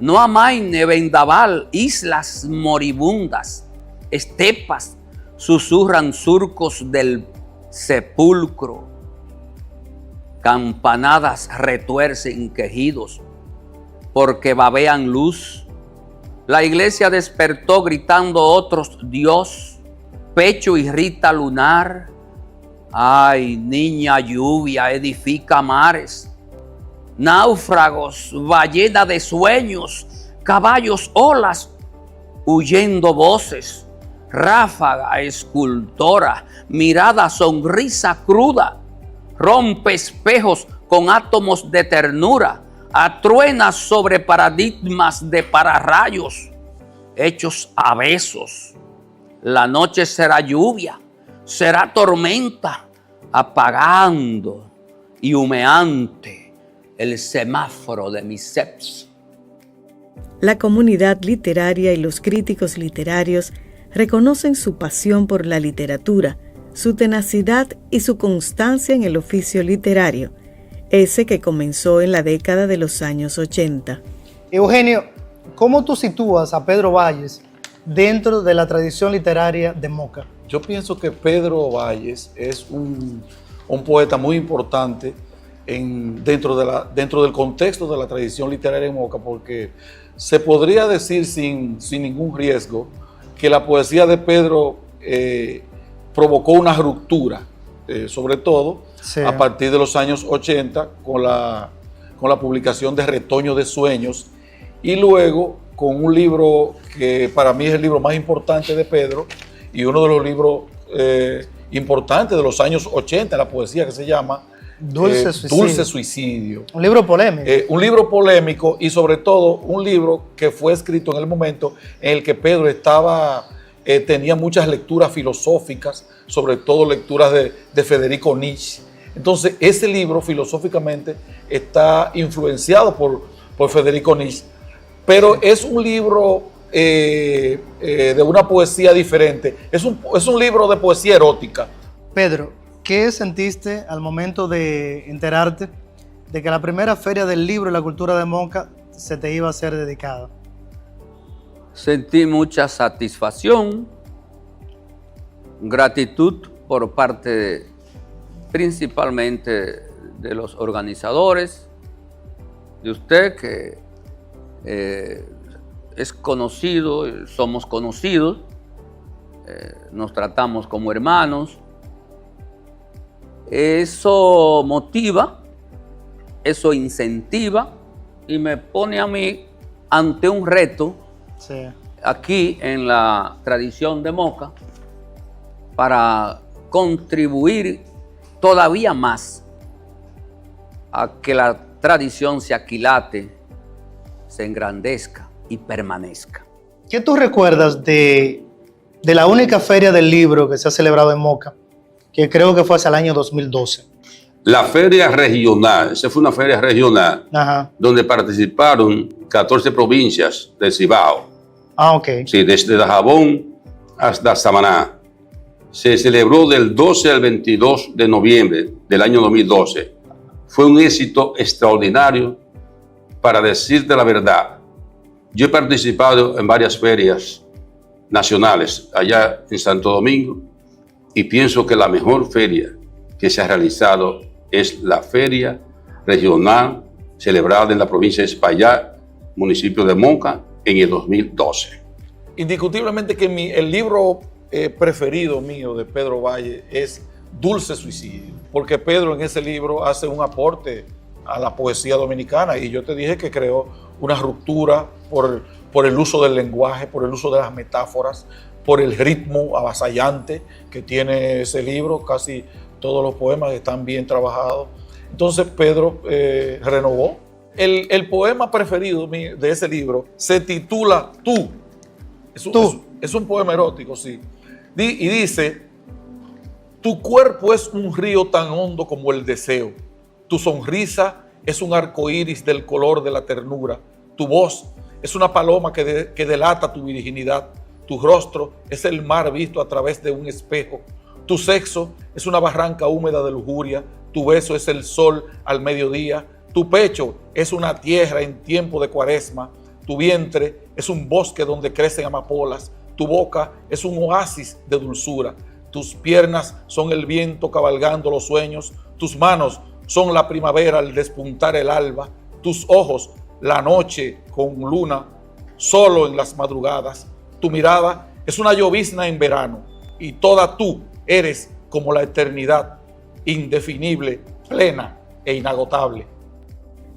No amaine vendaval, islas moribundas, estepas susurran surcos del sepulcro, campanadas retuercen quejidos, porque babean luz. La iglesia despertó gritando otros Dios, pecho irrita lunar. Ay, niña lluvia, edifica mares, náufragos, ballena de sueños, caballos, olas, huyendo voces, ráfaga escultora, mirada, sonrisa cruda, rompe espejos con átomos de ternura, atruena sobre paradigmas de pararrayos, hechos a besos. La noche será lluvia, será tormenta, apagando y humeante el semáforo de mis seps. La comunidad literaria y los críticos literarios reconocen su pasión por la literatura, su tenacidad y su constancia en el oficio literario, ese que comenzó en la década de los años 80. Eugenio, ¿cómo tú sitúas a Pedro Valles dentro de la tradición literaria de Moca? Yo pienso que Pedro Valles es un poeta muy importante dentro del contexto de la tradición literaria de Moca, porque se podría decir sin ningún riesgo que la poesía de Pedro provocó una ruptura, sobre todo a partir de los años 80 con la publicación de Retoño de Sueños, y luego con un libro que para mí es el libro más importante de Pedro y uno de los libros importantes de los años 80 la poesía, que se llama Dulce Suicidio. Un libro polémico. Un libro polémico y sobre todo un libro que fue escrito en el momento en el que Pedro tenía muchas lecturas filosóficas, sobre todo lecturas de Federico Nietzsche. Entonces ese libro filosóficamente está influenciado por Federico Nietzsche, pero es un libro de una poesía diferente. Es un libro de poesía erótica. Pedro, ¿qué sentiste al momento de enterarte de que la primera feria del libro y la cultura de Moca se te iba a ser dedicada? Sentí mucha satisfacción, gratitud por parte principalmente de los organizadores, de usted que es conocido, somos conocidos, nos tratamos como hermanos. Eso motiva, eso incentiva y me pone a mí ante un reto aquí en la tradición de Moca para contribuir todavía más a que la tradición se aquilate, se engrandezca y permanezca. ¿Qué tú recuerdas de la única feria del libro que se ha celebrado en Moca, que creo que fue hacia el año 2012? La feria regional, esa fue una feria regional, donde participaron 14 provincias del Cibao. Ah, ok. Sí, desde Dajabón hasta Samaná. Se celebró del 12 al 22 de noviembre del año 2012. Fue un éxito extraordinario, para decirte la verdad. Yo he participado en varias ferias nacionales allá en Santo Domingo y pienso que la mejor feria que se ha realizado es la feria regional celebrada en la provincia de Espaillat, municipio de Moca, en el 2012. Indiscutiblemente que el libro preferido mío de Pedro Valle es Dulce Suicidio, porque Pedro en ese libro hace un aporte a la poesía dominicana y yo te dije que creó una ruptura por el uso del lenguaje, por el uso de las metáforas, por el ritmo avasallante que tiene ese libro. Casi todos los poemas están bien trabajados. Entonces Pedro renovó. El poema preferido de ese libro se titula Tú. Es un poema erótico, sí. Y dice: tu cuerpo es un río tan hondo como el deseo. Tu sonrisa es un arco iris del color de la ternura. Tu voz es una paloma que delata tu virginidad. Tu rostro es el mar visto a través de un espejo. Tu sexo es una barranca húmeda de lujuria. Tu beso es el sol al mediodía. Tu pecho es una tierra en tiempo de cuaresma. Tu vientre es un bosque donde crecen amapolas. Tu boca es un oasis de dulzura. Tus piernas son el viento cabalgando los sueños. Tus manos son la primavera al despuntar el alba. Tus ojos, la noche con luna, solo en las madrugadas. Tu mirada es una llovizna en verano. Y toda tú eres como la eternidad, indefinible, plena e inagotable.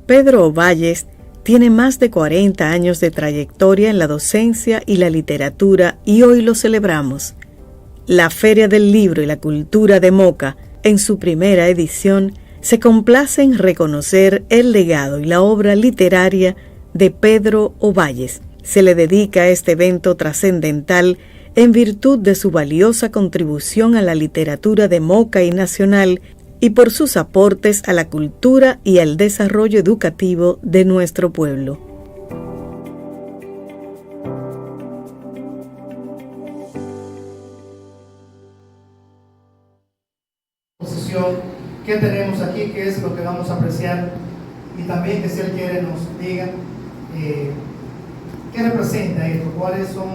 Pedro Valles tiene más de 40 años de trayectoria en la docencia y la literatura y hoy lo celebramos. La Feria del Libro y la Cultura de Moca, en su primera edición, se complace en reconocer el legado y la obra literaria de Pedro Valles. Se le dedica este evento trascendental en virtud de su valiosa contribución a la literatura de Moca y nacional y por sus aportes a la cultura y al desarrollo educativo de nuestro pueblo. qué tenemos aquí, qué es lo que vamos a apreciar, y también que si él quiere nos diga qué representa esto, cuáles son,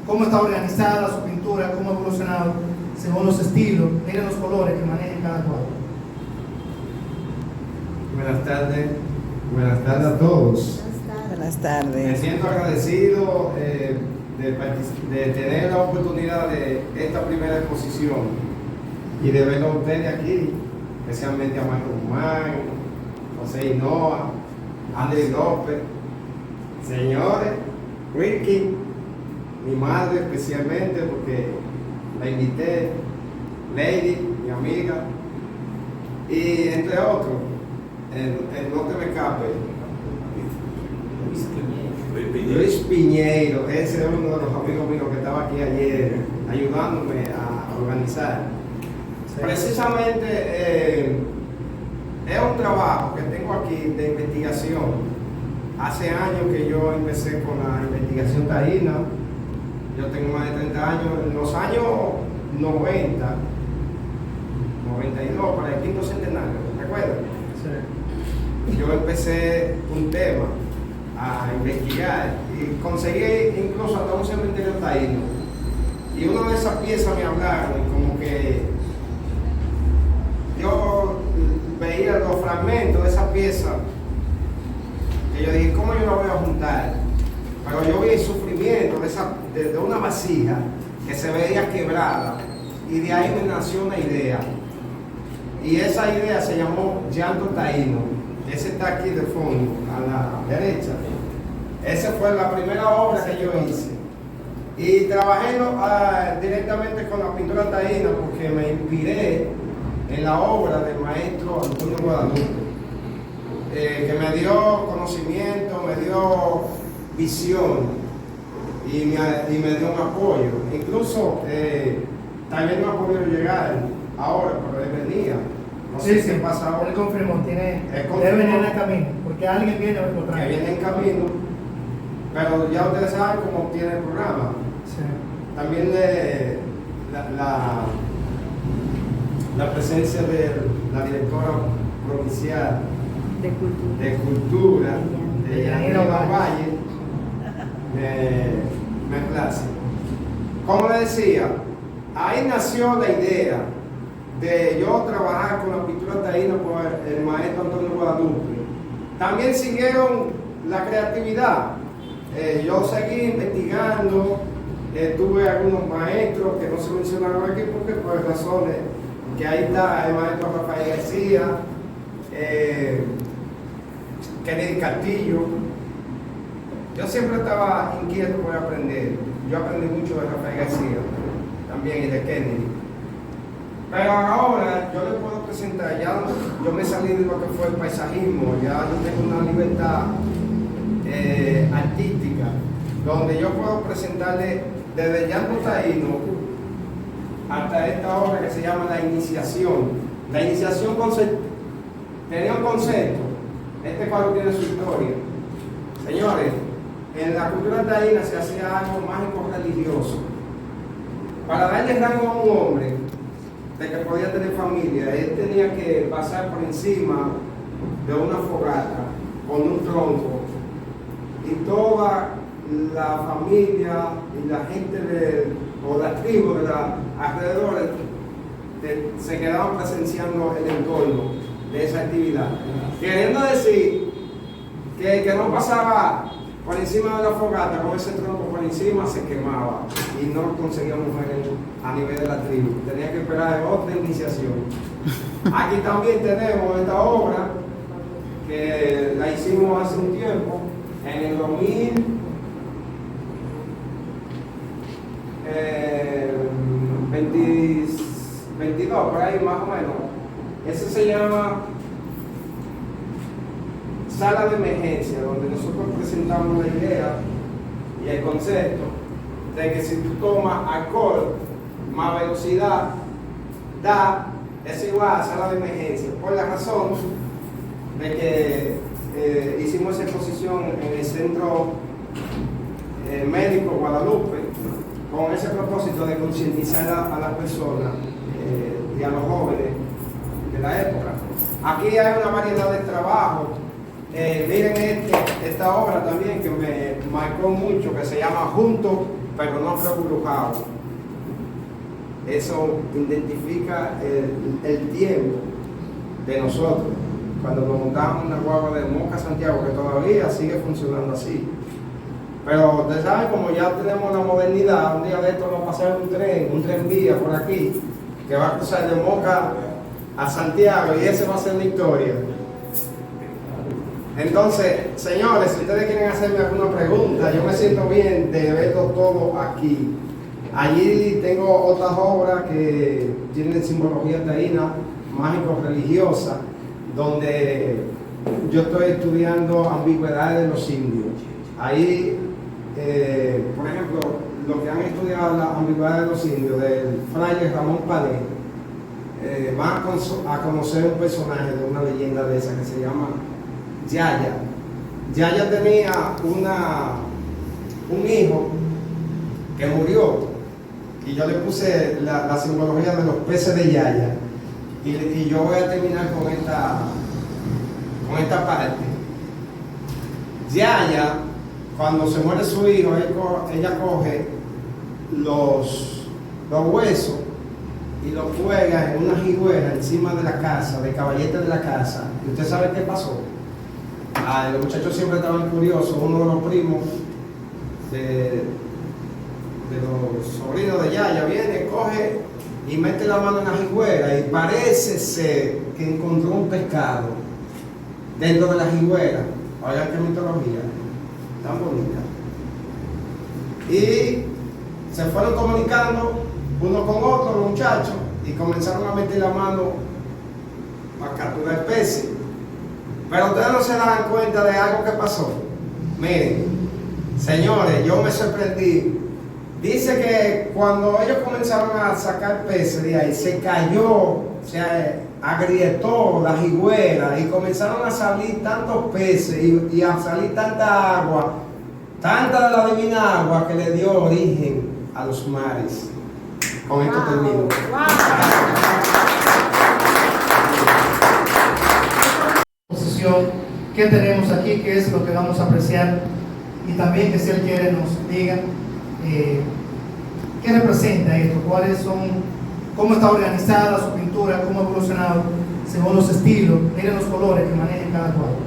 cómo está organizada su pintura, cómo ha evolucionado según los estilos. Miren los colores que maneja cada cuadro. Buenas tardes a todos. Buenas tardes. Me siento agradecido de tener la oportunidad de esta primera exposición y de verlo a ustedes aquí, especialmente a Marco Guzmán, José Hinoa, Andrés López, señores, Ricky, mi madre especialmente porque la invité, Lady, mi amiga, y entre otros, no te me escape, Luis Piñeiro, ese es uno de los amigos míos que estaba aquí ayer ayudándome a organizar. Sí. Precisamente es un trabajo que tengo aquí de investigación. Hace años que yo empecé con la investigación taína. Yo tengo más de 30 años. En los años 90, 92, para el quinto centenario, ¿recuerdan? Sí. Yo empecé un tema a investigar y conseguí incluso hasta un cementerio taíno. Y una de esas piezas me hablaron y como que yo veía los fragmentos de esa pieza que yo dije, ¿cómo yo la voy a juntar? Pero yo vi el sufrimiento de una vasija que se veía quebrada y de ahí me nació una idea. Y esa idea se llamó Llanto Taíno. Ese está aquí de fondo, a la derecha. Esa fue la primera obra que yo hice. Y trabajé directamente con la pintura taína porque me inspiré en la obra del maestro Antonio Guadalupe, que me dio conocimiento, me dio visión y me dio un apoyo. Incluso también no ha podido llegar ahora, pero él venía. No sé si pasa ahora. Él confirmó, debe venir en el camino, porque alguien viene a encontrar. Que viene en camino, pero ya ustedes saben cómo tiene el programa. Sí. También la presencia de la directora provincial de Cultura, de Yanira Valle, me place. Como le decía, ahí nació la idea de yo trabajar con la pintura taína por el maestro Antonio Guadalupe. También siguieron la creatividad. Yo seguí investigando, tuve algunos maestros que no se mencionaron aquí porque por razones, que ahí está el maestro Rafael García, Kennedy Castillo. Yo siempre estaba inquieto por aprender. Yo aprendí mucho de Rafael García también y de Kennedy. Pero ahora yo le puedo presentar, ya yo me salí de lo que fue el paisajismo, ya yo tengo una libertad artística, donde yo puedo presentarle desde Llanto Taíno hasta esta obra que se llama La Iniciación. La Iniciación tenía un concepto, este cuadro tiene su historia. Señores, en la cultura taína se hacía algo mágico religioso. Para darle rango a un hombre de que podía tener familia, él tenía que pasar por encima de una fogata con un tronco y toda la familia y la gente o las tribus de alrededor se quedaban presenciando el entorno de esa actividad. Queriendo decir que el que no pasaba por encima de la fogata con ese tronco por encima se quemaba y no conseguía mujeres a nivel de la tribu. Tenía que esperar otra iniciación. Aquí también tenemos esta obra que la hicimos hace un tiempo, en el 2022, por ahí más o menos. Ese se llama Sala de Emergencia, donde nosotros presentamos la idea y el concepto de que si tú tomas alcohol más velocidad, es igual a sala de emergencia, por la razón de que hicimos esa exposición en el Centro Médico Guadalupe con ese propósito de concientizar a las personas y a los jóvenes de la época. Aquí hay una variedad de trabajos. Miren esta obra también que me marcó mucho, que se llama Juntos pero no Rebrujados. Eso identifica el tiempo de nosotros, cuando nos montamos en una guagua de Moca a Santiago, que todavía sigue funcionando así. Pero ustedes saben, como ya tenemos la modernidad, un día de esto va a pasar un tren vía por aquí, que va a cruzar de Moca a Santiago, y ese va a ser la historia. Entonces, señores, si ustedes quieren hacerme alguna pregunta, yo me siento bien de verlo todo aquí. Allí tengo otras obras que tienen simbología taína, mágico-religiosa, donde yo estoy estudiando ambigüedades de los indios. Ahí, por ejemplo, los que han estudiado la ambigüedad de los indios, del fraile Ramón Pané, van a conocer un personaje de una leyenda de esa que se llama Yaya. Yaya tenía un hijo que murió, y yo le puse la simbología de los peces de Yaya, y yo voy a terminar con esta parte. Yaya, cuando se muere su hijo, ella coge los huesos y los cuelga en una jigüera encima de la casa, del caballete de la casa. ¿Y usted sabe qué pasó? Los muchachos siempre estaban curiosos. Uno de los primos de los sobrinos de Yaya viene, coge y mete la mano en la jigüera, y parece ser que encontró un pescado dentro de la jigüera. Oigan qué mitología tan bonita. Y se fueron comunicando uno con otro, los muchachos, y comenzaron a meter la mano para capturar peces. Pero ustedes no se dan cuenta de algo que pasó. Miren, señores, yo me sorprendí. Dice que cuando ellos comenzaron a sacar peces de ahí, se cayó, se agrietó la jigüera, y comenzaron a salir tantos peces y a salir tanta agua, tanta de la divina agua, que le dio origen a los mares. Con esto termino. ¿Qué tenemos aquí? ¿Qué es lo que vamos a apreciar? Y también que si él quiere nos diga qué representa esto, cuáles son, cómo está organizada su pintura, cómo ha evolucionado según los estilos. Miren los colores que maneja cada cuadro.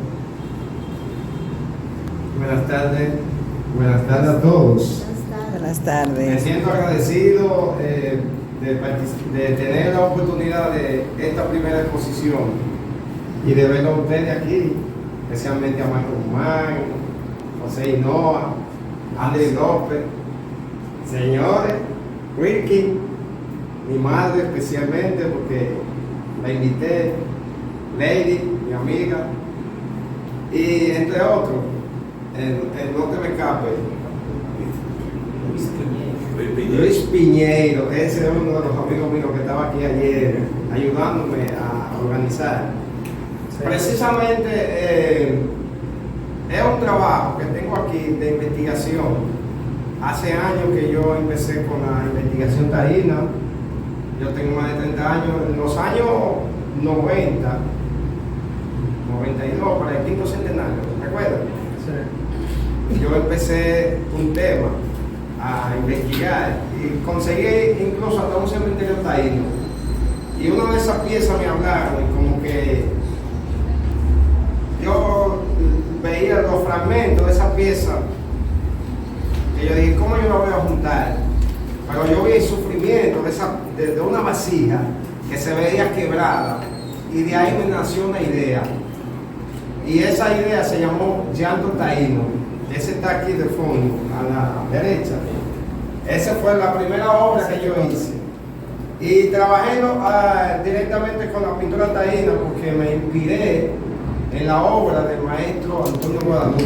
Buenas tardes a todos. Buenas tardes. Me siento agradecido de tener la oportunidad de esta primera exposición y de verlo a ustedes aquí, especialmente a Marco Guzmán, José Hinoa, Andrés López, señores, Wilkin, mi madre especialmente, porque la invité, Lady, mi amiga, y entre otros, no te me escape, Luis Piñeiro, ese es uno de los amigos míos que estaba aquí ayer ayudándome a organizar. Precisamente es un trabajo que tengo aquí de investigación. Hace años que yo empecé con la investigación taína. Yo tengo más de 30 años. En los años 90, 92, para el quinto centenario, ¿recuerdan? Sí. Yo empecé un tema a investigar y conseguí incluso hasta un cementerio taíno. Y una de esas piezas me hablaron, y como que yo veía los fragmentos de esa pieza, y yo dije, ¿cómo yo la voy a juntar? Pero yo vi el sufrimiento de una vasija que se veía quebrada, y de ahí me nació una idea. Y esa idea se llamó Llanto Taíno. Ese está aquí de fondo, a la derecha. Esa fue la primera obra que yo hice. Y trabajé directamente con la pintura taína porque me inspiré en la obra del maestro Antonio Guadalupe,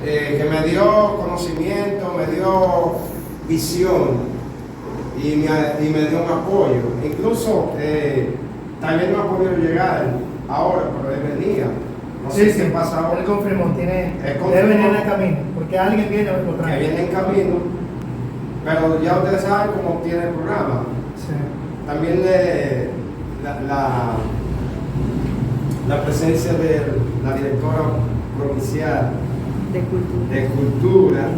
que me dio conocimiento, me dio visión y me dio un apoyo. Incluso también no ha podido llegar ahora, pero él venía. No sé qué pasa ahora. Él confirmó, debe venir en camino, porque alguien viene a lo que viene en camino, pero ya ustedes saben cómo tiene el programa. Sí. También la presencia de la directora provincial de Cultura,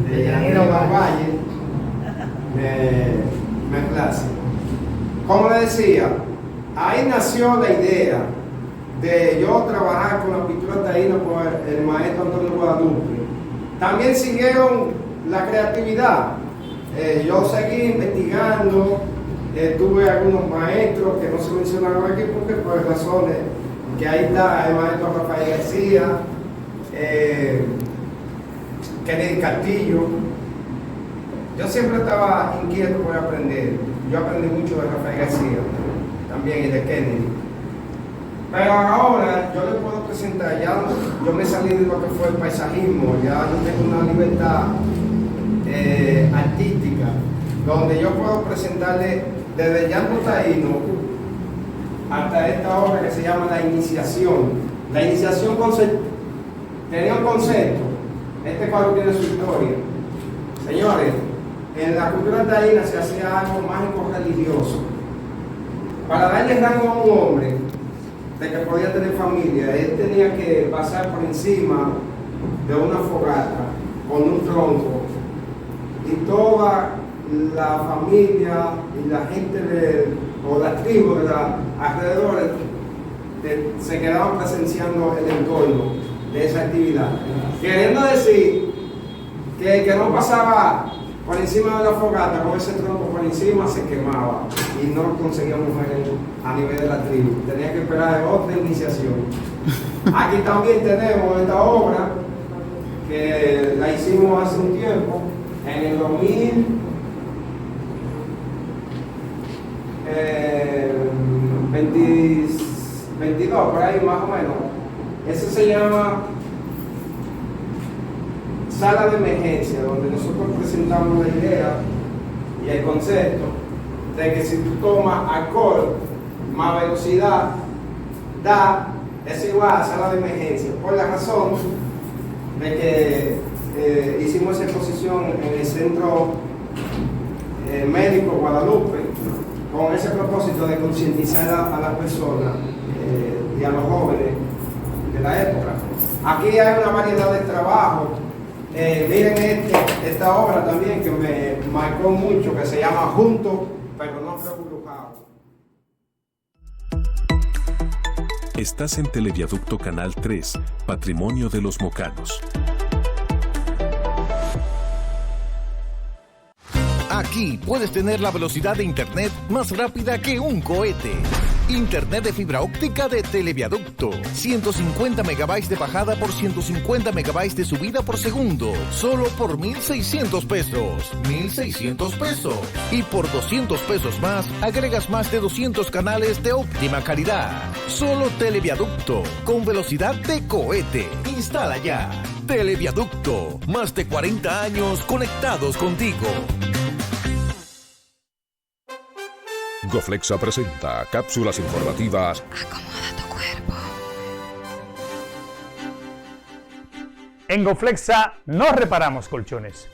de Yanira Valle, me place. Como le decía, ahí nació la idea de yo trabajar con la pintura taína por el maestro Antonio Guadalupe. También siguieron la creatividad. Yo seguí investigando, tuve algunos maestros que no se mencionaron aquí porque por razones, que ahí está el maestro Rafael García, Kennedy Castillo. Yo siempre estaba inquieto por aprender. Yo aprendí mucho de Rafael García también y de Kennedy. Pero ahora yo le puedo presentar, ya yo me salí de lo que fue el paisajismo, ya yo tengo una libertad artística, donde yo puedo presentarle desde llanto taíno hasta esta obra que se llama La Iniciación. La Iniciación tenía un concepto, este cuadro tiene su historia. Señores, en la cultura taína se hacía algo mágico religioso. Para darle rango a un hombre de que podía tener familia, él tenía que pasar por encima de una fogata con un tronco y toda la familia y la gente o las tribus de alrededor se quedaban presenciando el entorno de esa actividad. Queriendo decir que el que no pasaba por encima de la fogata con ese tronco por encima se quemaba y no conseguía mujeres a nivel de la tribu. Tenía que esperar otra iniciación. Aquí también tenemos esta obra que la hicimos hace un tiempo, en el 2022, por ahí más o menos. Eso se llama Sala de Emergencia, donde nosotros presentamos la idea y el concepto de que si tú tomas alcohol más velocidad, es igual a sala de emergencia, por la razón de que hicimos esa exposición en el Centro Médico Guadalupe con ese propósito de concientizar a las personas y a los jóvenes de la época. Aquí hay una variedad de trabajos. Miren esta obra también que me marcó mucho, que se llama Juntos pero no Reburujados. Estás en Televiaducto Canal 3, Patrimonio de los Mocanos. Aquí puedes tener la velocidad de internet más rápida que un cohete. Internet de fibra óptica de Televiaducto. 150 megabytes de bajada por 150 megabytes de subida por segundo. Solo por 1,600 pesos. 1,600 pesos. Y por 200 pesos más, agregas más de 200 canales de óptima calidad. Solo Televiaducto. Con velocidad de cohete. Instala ya. Televiaducto. Más de 40 años conectados contigo. Goflexa presenta cápsulas informativas. Acomoda tu cuerpo. En Goflexa no reparamos colchones,